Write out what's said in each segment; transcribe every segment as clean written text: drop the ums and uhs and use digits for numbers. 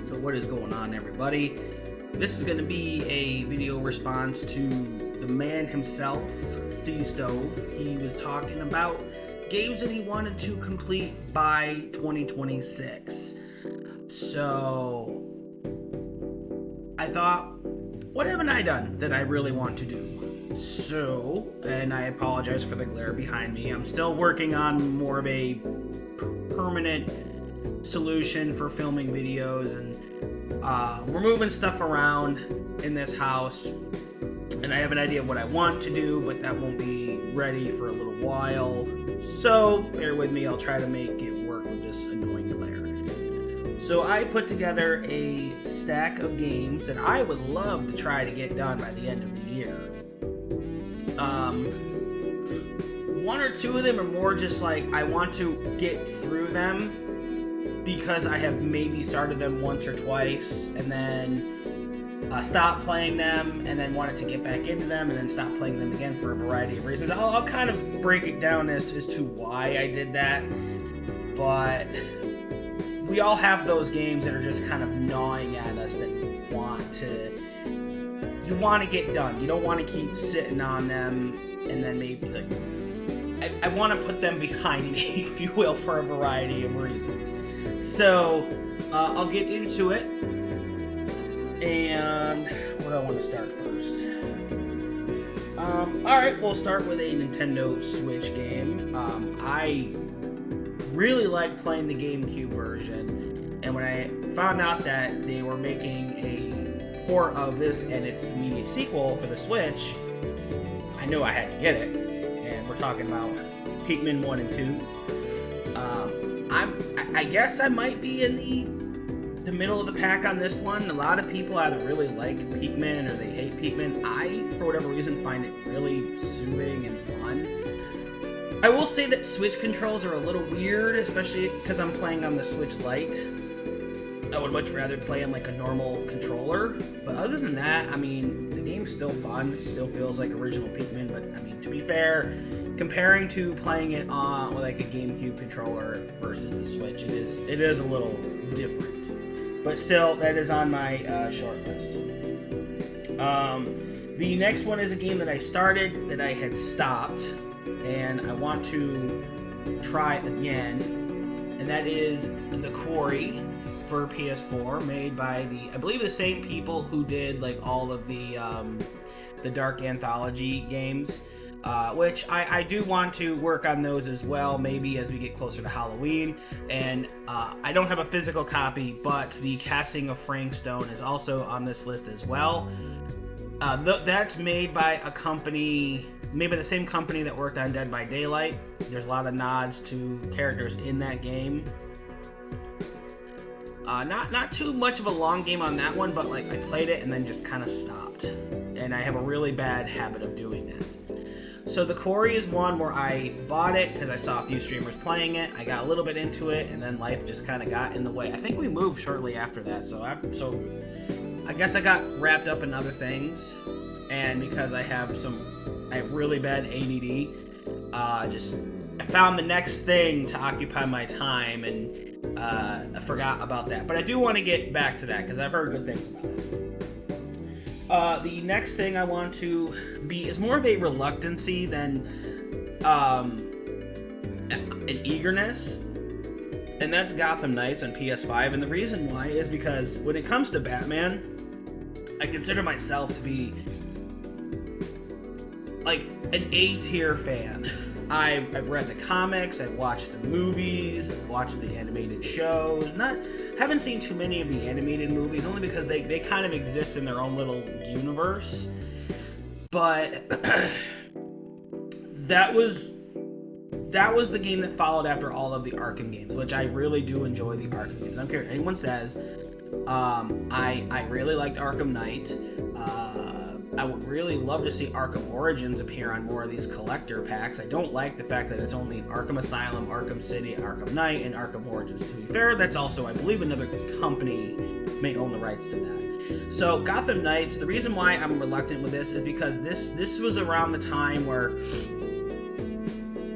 So what is going on, everybody? This is going to be a video response to the man himself, C Stove. He was talking about games that he wanted to complete by 2026. So I thought, what haven't I done that I really want to do? So, and I apologize for the glare behind me. I'm still working on more of a permanent solution for filming videos, and we're moving stuff around in this house, and I have an idea of what I want to do, but that won't be ready for a little while, so bear with me. I'll try to make it work with this annoying glare. So I put together a stack of games that I would love to try to get done by the end of the year. One or two of them are more just like I want to get through them because I have maybe started them once or twice and then stopped playing them and then wanted to get back into them and then stop playing them again for a variety of reasons. I'll kind of break it down as to why I did that, but we all have those games that are just kind of gnawing at us that you want to get done. You don't want to keep sitting on them and then maybe like I want to put them behind me, if you will, for a variety of reasons. So, I'll get into it. And where do I want to start first? Alright, we'll start with a Nintendo Switch game. I really like playing the GameCube version. And when I found out that they were making a port of this and its immediate sequel for the Switch, I knew I had to get it. And we're talking about Pikmin 1 and 2. I guess I might be in the middle of the pack on this one. A lot of people either really like Pikmin or they hate Pikmin. I, for whatever reason, find it really soothing and fun. I will say that Switch controls are a little weird, especially because I'm playing on the Switch Lite. I would much rather play on like a normal controller, but other than that, I mean, the game's still fun. It still feels like original Pikmin, but I mean, to be fair, comparing to playing it on with like a GameCube controller versus the Switch, it is a little different. But still, that is on my short list. The next one is a game that I started that I had stopped, and I want to try again, and that is The Quarry for PS4, made by I believe the same people who did like all of the Dark Anthology games, which I do want to work on those as well, maybe as we get closer to Halloween. And I don't have a physical copy, but the Casting of Frankstone is also on this list as well. That's made by a company, maybe the same company that worked on Dead by Daylight. There's a lot of nods to characters in that game. Not too much of a long game on that one, but like I played it and then just kind of stopped. And I have a really bad habit of doing that. So The Quarry is one where I bought it because I saw a few streamers playing it. I got a little bit into it, and then life just kind of got in the way. I think we moved shortly after that, so I guess I got wrapped up in other things. And because I have really bad ADD, I found the next thing to occupy my time, and I forgot about that. But I do want to get back to that because I've heard good things about it. The next thing I want to be is more of a reluctancy than an eagerness, and that's Gotham Knights on PS5. And the reason why is because when it comes to Batman, I consider myself to be like an A-tier fan. I've read the comics, I've watched the movies, watched the animated shows. Haven't seen too many of the animated movies, only because they kind of exist in their own little universe. But that was the game that followed after all of the Arkham games, which I really do enjoy the Arkham games. I don't care what anyone says. I really liked Arkham Knight. I would really love to see Arkham Origins appear on more of these collector packs. I don't like the fact that it's only Arkham Asylum, Arkham City, Arkham Knight, and Arkham Origins. To be fair, that's also, I believe, another company may own the rights to that. So Gotham Knights, the reason why I'm reluctant with this is because this was around the time where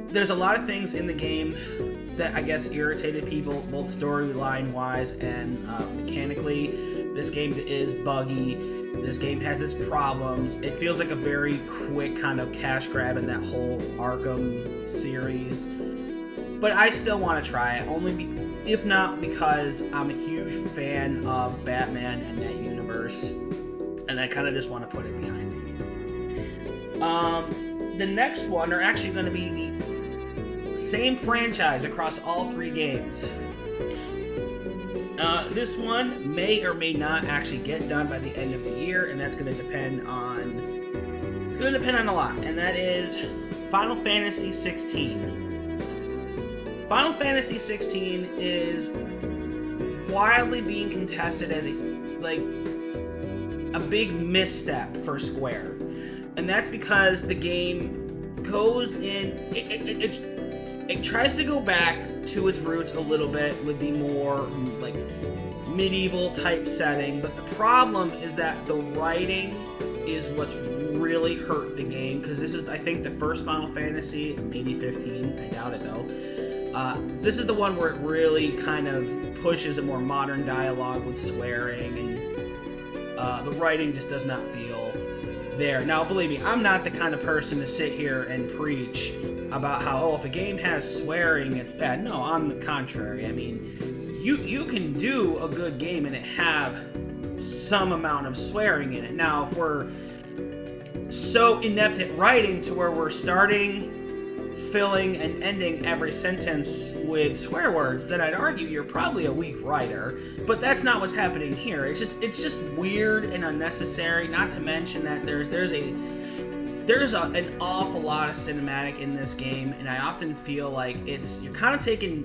there's a lot of things in the game that I guess irritated people, both storyline wise and mechanically. This game is buggy. This game has its problems. It feels like a very quick kind of cash grab in that whole Arkham series. But I still want to try it, if not because I'm a huge fan of Batman and that universe, and I kind of just want to put it behind me. The next one are actually going to be the same franchise across all 3 games. This one may or may not actually get done by the end of the year, and that's going to depend on a lot, and that is Final Fantasy 16. Final Fantasy 16 is wildly being contested as a big misstep for Square, and that's because the game goes in. It tries to go back to its roots a little bit with the more like medieval type setting, but the problem is that the writing is what's really hurt the game, because this is, I think, the first Final Fantasy, maybe 15, I doubt it though. This is the one where it really kind of pushes a more modern dialogue with swearing, and the writing just does not feel there. Now, believe me, I'm not the kind of person to sit here and preach about how, oh, if a game has swearing, it's bad. No, on the contrary. I mean, you can do a good game and it have some amount of swearing in it. Now, if we're so inept at writing to where we're starting, filling, and ending every sentence with swear words, then I'd argue you're probably a weak writer. But that's not what's happening here. It's just weird and unnecessary. Not to mention that there's an awful lot of cinematic in this game, and I often feel like you're kind of taking.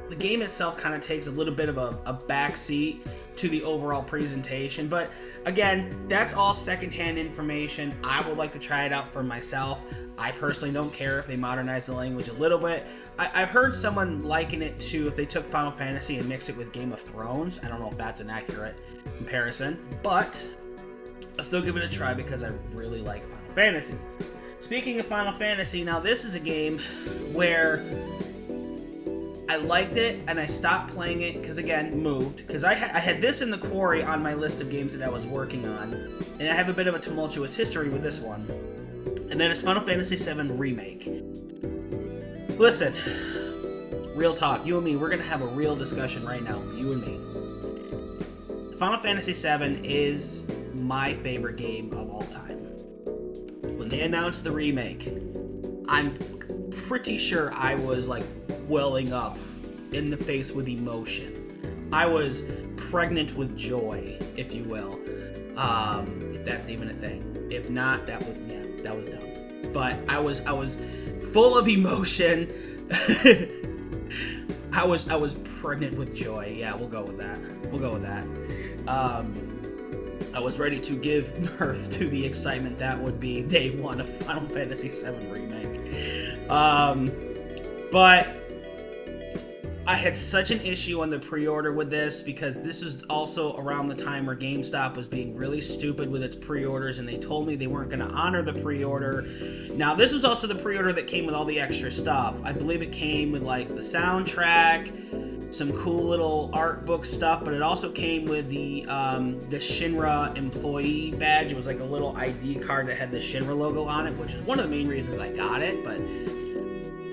The game itself kind of takes a little bit of a backseat to the overall presentation. But again, that's all secondhand information. I would like to try it out for myself. I personally don't care if they modernize the language a little bit. I've heard someone liken it to if they took Final Fantasy and mixed it with Game of Thrones. I don't know if that's an accurate comparison, but I'll still give it a try because I really like Final Fantasy. Speaking of Final Fantasy, now this is a game where I liked it, and I stopped playing it because, again, moved. Because I had this in the quarry on my list of games that I was working on, and I have a bit of a tumultuous history with this one. And then it's Final Fantasy VII Remake. Listen, real talk, you and me, we're going to have a real discussion right now, you and me. Final Fantasy VII is my favorite game of all time. When they announced the remake, I'm pretty sure I was like welling up in the face with emotion. I was pregnant with joy, if you will, if that's even a thing. If not, that was dumb. But I was full of emotion. I was pregnant with joy. Yeah, we'll go with that. I was ready to give birth to the excitement that would be day one of Final Fantasy VII Remake. But I had such an issue on the pre-order with this because this is also around the time where GameStop was being really stupid with its pre-orders, and they told me they weren't going to honor the pre-order. Now, this was also the pre-order that came with all the extra stuff. I believe it came with like the soundtrack, some cool little art book stuff, but it also came with the Shinra employee badge. It was like a little ID card that had the Shinra logo on it, which is one of the main reasons I got it, but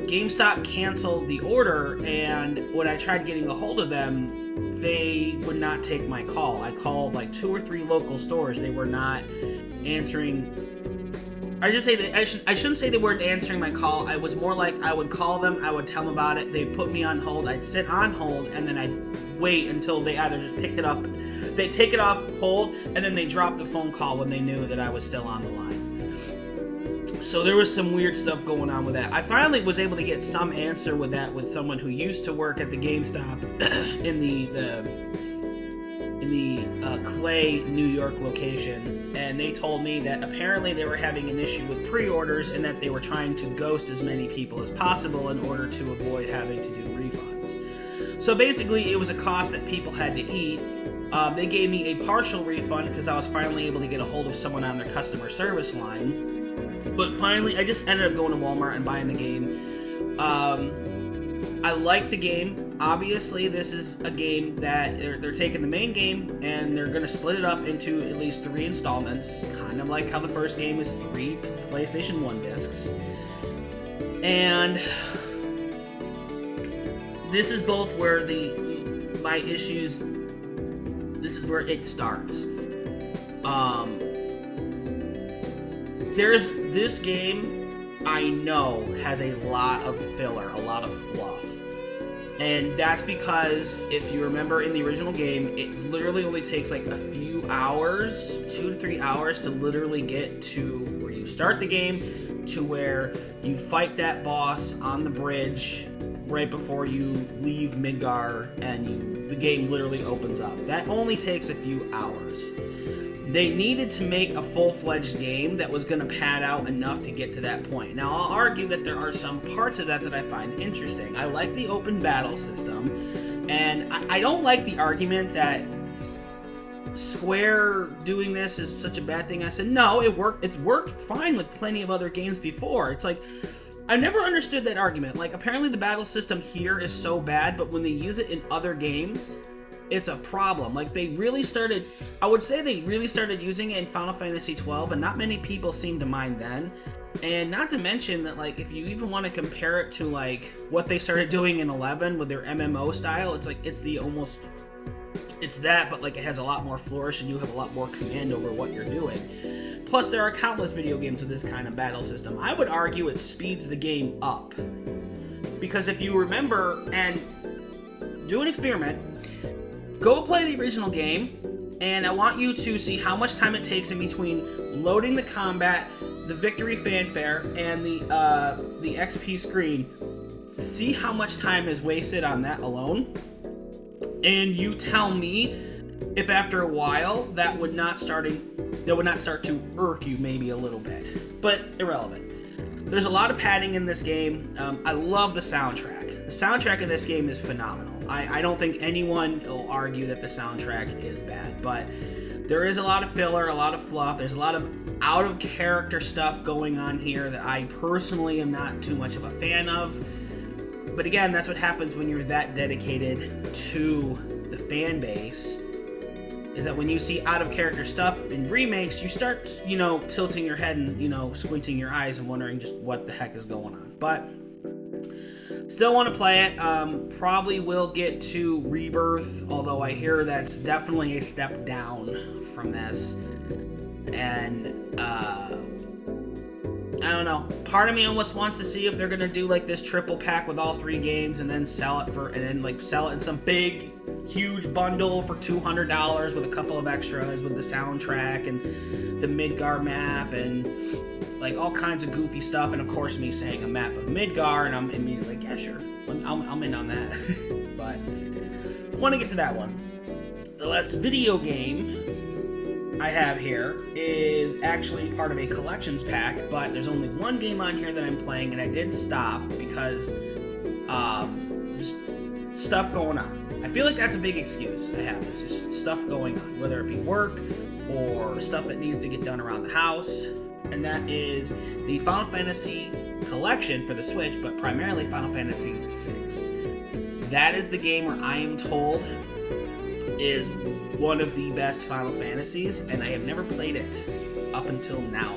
GameStop canceled the order, and when I tried getting a hold of them, they would not take my call. I called like 2 or 3 local stores. They were not answering. I shouldn't say they weren't answering my call. I was more like I would call them, I would tell them about it, they'd put me on hold, I'd sit on hold, and then I'd wait until they either just picked it up, they'd take it off hold, and then they dropped the phone call when they knew that I was still on the line. So there was some weird stuff going on with that. I finally was able to get some answer with that with someone who used to work at the GameStop in the Clay, New York location, and they told me that apparently they were having an issue with pre-orders and that they were trying to ghost as many people as possible in order to avoid having to do refunds. So basically, it was a cost that people had to eat. They gave me a partial refund because I was finally able to get a hold of someone on their customer service line. But finally, I just ended up going to Walmart and buying the game. I like the game. Obviously, this is a game that they're taking the main game and they're going to split it up into at least 3 installments, kind of like how the first game is 3 PlayStation 1 discs. And this is both where my issues, this is where it starts. This game, I know, has a lot of filler, a lot of fluff. And that's because, if you remember in the original game, it literally only takes like a few hours, 2 to 3 hours, to literally get to where you start the game, to where you fight that boss on the bridge right before you leave Midgar, and the game literally opens up. That only takes a few hours. They needed to make a full-fledged game that was going to pad out enough to get to that point. Now, I'll argue that there are some parts of that I find interesting. I like the open battle system, and I don't like the argument that Square doing this is such a bad thing. I said, no, it's worked fine with plenty of other games before. It's like, I never understood that argument. Like, apparently the battle system here is so bad, but when they use it in other games, it's a problem. Like, I would say they really started using it in Final Fantasy XII, and not many people seemed to mind then. And not to mention that, like, if you even want to compare it to, like, what they started doing in 11 with their MMO style, it's like, it's that, but, like, it has a lot more flourish, and you have a lot more command over what you're doing. Plus, there are countless video games with this kind of battle system. I would argue it speeds the game up. Because if you remember, and do an experiment, go play the original game, and I want you to see how much time it takes in between loading the combat, the victory fanfare, and the XP screen. See how much time is wasted on that alone, and you tell me if after a while that would not start to irk you maybe a little bit. But irrelevant. There's a lot of padding in this game. I love the soundtrack. The soundtrack in this game is phenomenal. I don't think anyone will argue that the soundtrack is bad, but there is a lot of filler, a lot of fluff. There's a lot of out-of-character stuff going on here that I personally am not too much of a fan of. But again, that's what happens when you're that dedicated to the fan base, is that when you see out-of-character stuff in remakes, you start, tilting your head and, squinting your eyes and wondering just what the heck is going on. But still want to play it. Probably will get to Rebirth, although I hear that's definitely a step down from this. And I don't know. Part of me almost wants to see if they're gonna do like this triple pack with all 3 games and then sell it in some big, huge bundle for $200 with a couple of extras with the soundtrack and the Midgar map and like all kinds of goofy stuff, and of course me saying a map of Midgar, and I'm immediately like, yeah, sure, I'm in on that. But I want to get to that one. The last video game I have here is actually part of a collections pack, but there's only one game on here that I'm playing, and I did stop because just stuff going on. I feel like that's a big excuse I have. It's just stuff going on, whether it be work or stuff that needs to get done around the house. And that is the Final Fantasy collection for the Switch, but primarily Final Fantasy VI. That is the game where I am told is one of the best Final Fantasies, and I have never played it up until now.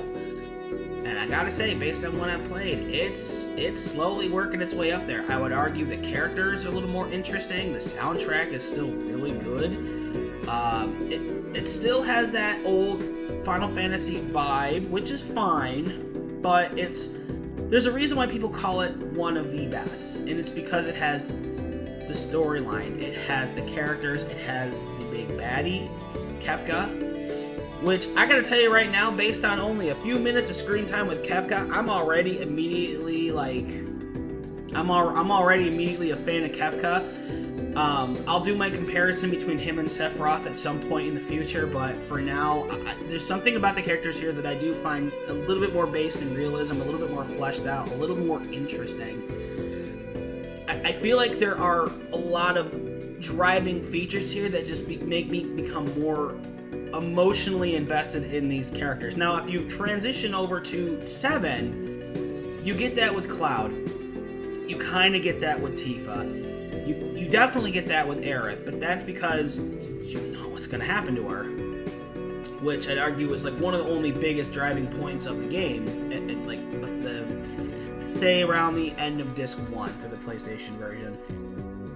And I gotta say, based on what I've played, it's slowly working its way up there. I would argue the characters are a little more interesting. The soundtrack is still really good. It still has that old Final Fantasy vibe, which is fine, but there's a reason why people call it one of the best, and it's because it has the storyline, it has the characters, it has the big baddie, Kefka, which I gotta tell you right now, based on only a few minutes of screen time with Kefka, I'm already immediately a fan of Kefka. I'll do my comparison between him and Sephiroth at some point in the future, but for now, there's something about the characters here that I do find a little bit more based in realism, a little bit more fleshed out, a little more interesting. I feel like there are a lot of driving features here that just make me become more emotionally invested in these characters. Now, if you transition over to 7, you get that with Cloud. You kind of get that with Tifa. You definitely get that with Aerith, but that's because you know what's going to happen to her, which I'd argue is like one of the only biggest driving points of the game, and like say around the end of Disc 1 for the PlayStation version.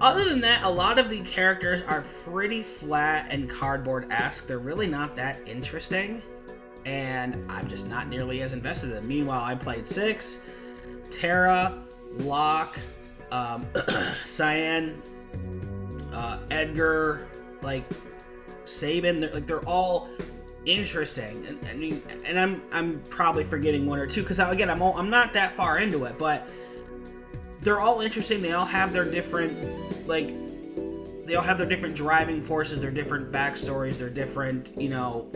Other than that, a lot of the characters are pretty flat and cardboard-esque. They're really not that interesting, and I'm just not nearly as invested in them. Meanwhile, I played 6, Terra, Locke, Cyan, Edgar, like Sabin. They're all interesting, and I'm probably forgetting one or two because again I'm not that far into it, but they're all interesting. They all have their different driving forces, their different backstories, their different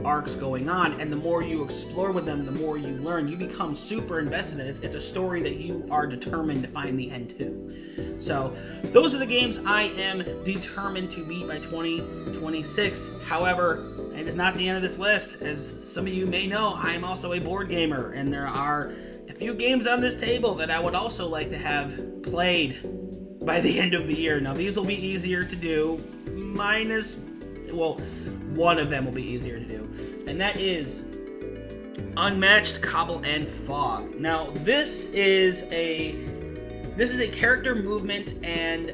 arcs going on, and the more you explore with them, the more you learn. You become super invested in it. It's a story that you are determined to find the end to. So those are the games I am determined to beat by 2026. However, it is not the end of this list. As some of you may know, I am also a board gamer, and there are a few games on this table that I would also like to have played by the end of the year. Now, these will be easier to do, one of them will be easier to do, and that is Unmatched, Cobble, and Fog. Now, this is a character movement and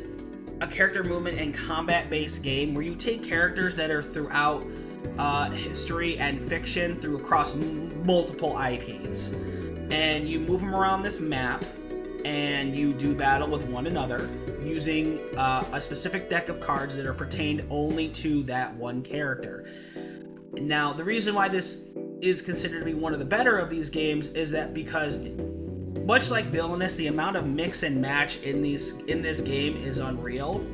combat-based game where you take characters that are throughout history and fiction across multiple IPs, and you move them around this map, and you do battle with one another using a specific deck of cards that are pertained only to that one character. Now, the reason why this is considered to be one of the better of these games is that because, much like Villainous, the amount of mix and match in this game is unreal.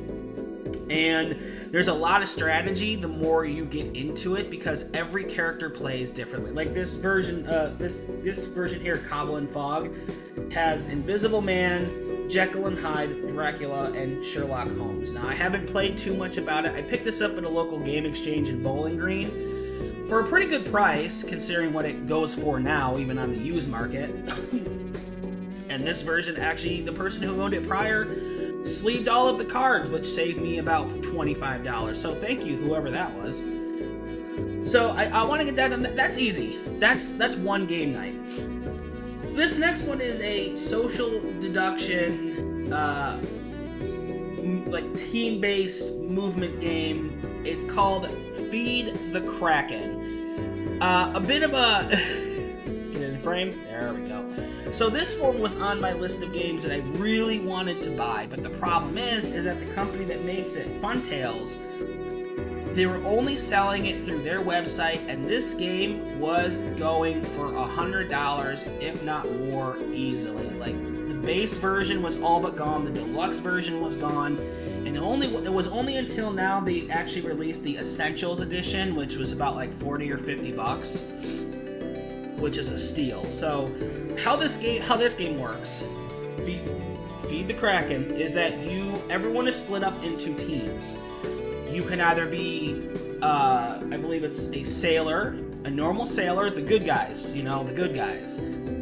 And there's a lot of strategy the more you get into it, because every character plays differently. Like this version, this version here, Cobble and Fog, has Invisible Man, Jekyll and Hyde, Dracula, and Sherlock Holmes. Now, I haven't played too much about it. I picked this up at a local game exchange in Bowling Green for a pretty good price, considering what it goes for now, even on the used market. And this version, actually, the person who owned it prior sleeved all of the cards, which saved me about $25. So thank you, whoever that was. So I want to get that done. That's easy. That's one game night. This next one is a social deduction, like team-based movement game. It's called Feed the Kraken. A bit of a get in frame. There we go. So this one was on my list of games that I really wanted to buy, but the problem is that the company that makes it, Funtails, they were only selling it through their website, and this game was going for $100, if not more, easily. Like, the base version was all but gone, the deluxe version was gone, and it was only until now they actually released the Essentials Edition, which was about like 40 or 50 bucks. Which is a steal. So how this game works, Feed the Kraken, is that everyone is split up into teams. You can either be, I believe it's a sailor, a normal sailor, the good guys, the good guys.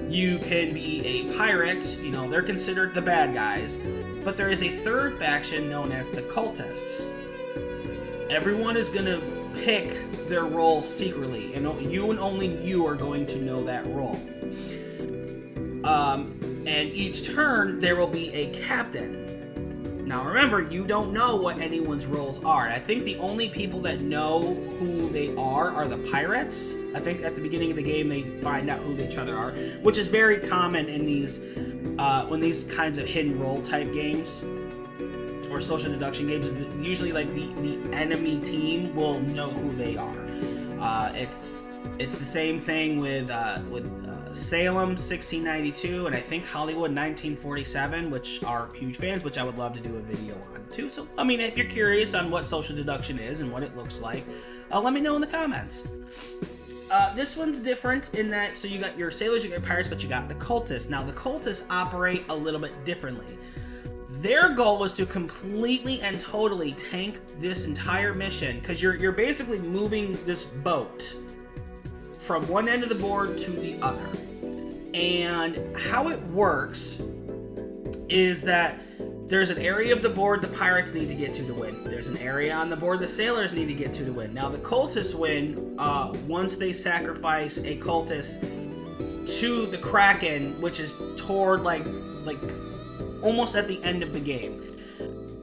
You can be a pirate, they're considered the bad guys. But there is a third faction known as the cultists. Everyone is going to pick their role secretly, and you and only you are going to know that role. And each turn there will be a captain. Now remember, you don't know what anyone's roles are. I think the only people that know who they are the pirates. I think at the beginning of the game they find out who each other are, which is very common in these when these kinds of hidden role type games or social deduction games. Usually, like the enemy team will know who they are. It's the same thing with Salem 1692 and I think Hollywood 1947, which are huge fans, which I would love to do a video on too. So I mean, if you're curious on what social deduction is and what it looks like, let me know in the comments. This one's different in that, so you got your sailors, you got your pirates, but you got the cultists. Now the cultists operate a little bit differently. Their goal was to completely and totally tank this entire mission, because you're basically moving this boat from one end of the board to the other. And how it works is that there's an area of the board the pirates need to get to win. There's an area on the board the sailors need to get to win. Now the cultists win once they sacrifice a cultist to the Kraken, which is toward like almost at the end of the game.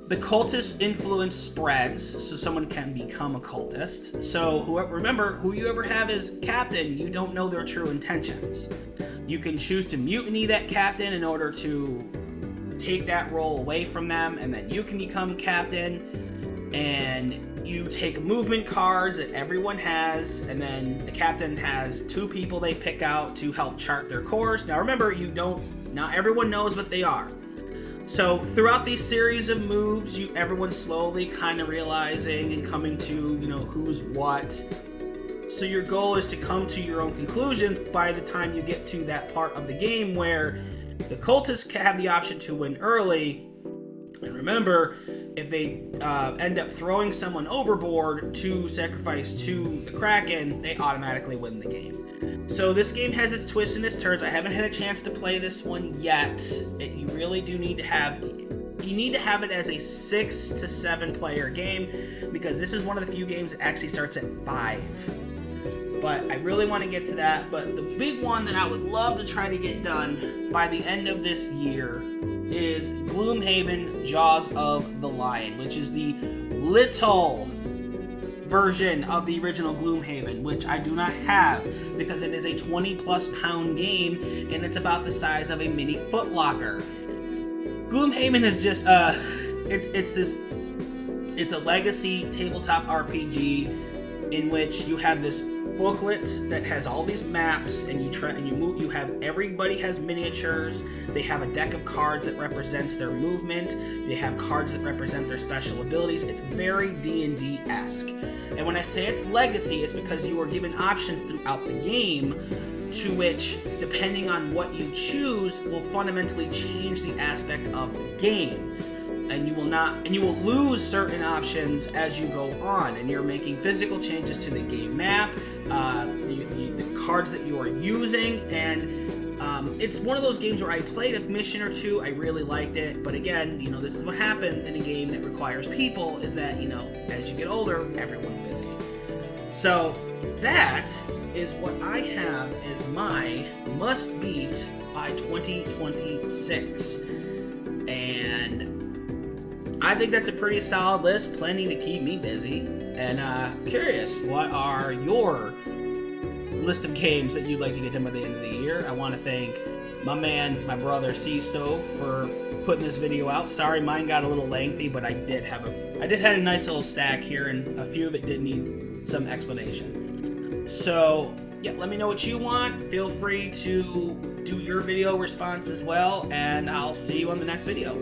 The cultist influence spreads, so someone can become a cultist. So remember, who you ever have as captain, you don't know their true intentions. You can choose to mutiny that captain in order to take that role away from them, and then you can become captain, and you take movement cards that everyone has, and then the captain has 2 people they pick out to help chart their course. Now remember, not everyone knows what they are. So throughout these series of moves, everyone's slowly kind of realizing and coming to, who's what. So your goal is to come to your own conclusions by the time you get to that part of the game where the cultists have the option to win early. And remember, if they end up throwing someone overboard to sacrifice to the Kraken, they automatically win the game. So this game has its twists and its turns. I haven't had a chance to play this one yet. You really do need to have... You need to have it as a 6 to 7 player game, because this is one of the few games that actually starts at 5. But I really want to get to that. But the big one that I would love to try to get done by the end of this year is Gloomhaven Jaws of the Lion, which is the little version of the original Gloomhaven, which I do not have because it is a 20+ pound game and it's about the size of a mini Foot Locker. Gloomhaven is just it's a legacy tabletop RPG in which you have this booklet that has all these maps, and you have everybody has miniatures. They have a deck of cards that represents their movement. They have cards that represent their special abilities. It's very D&D-esque. And when I say it's legacy, it's because you are given options throughout the game to which, depending on what you choose, will fundamentally change the aspect of the game. And you will lose certain options as you go on, and you're making physical changes to the game map, the cards that you are using, and it's one of those games where I played a mission or two, I really liked it, but again, this is what happens in a game that requires people, is that, as you get older, everyone's busy. So that is what I have as my must-beat by 2026, and I think that's a pretty solid list, plenty to keep me busy. And curious, what are your list of games that you'd like to get done by the end of the year? I want to thank my brother Sea Stove, for putting this video out. Sorry, mine got a little lengthy, but I did have a nice little stack here, and a few of it did need some explanation. So yeah, let me know what you want. Feel free to do your video response as well, and I'll see you on the next video.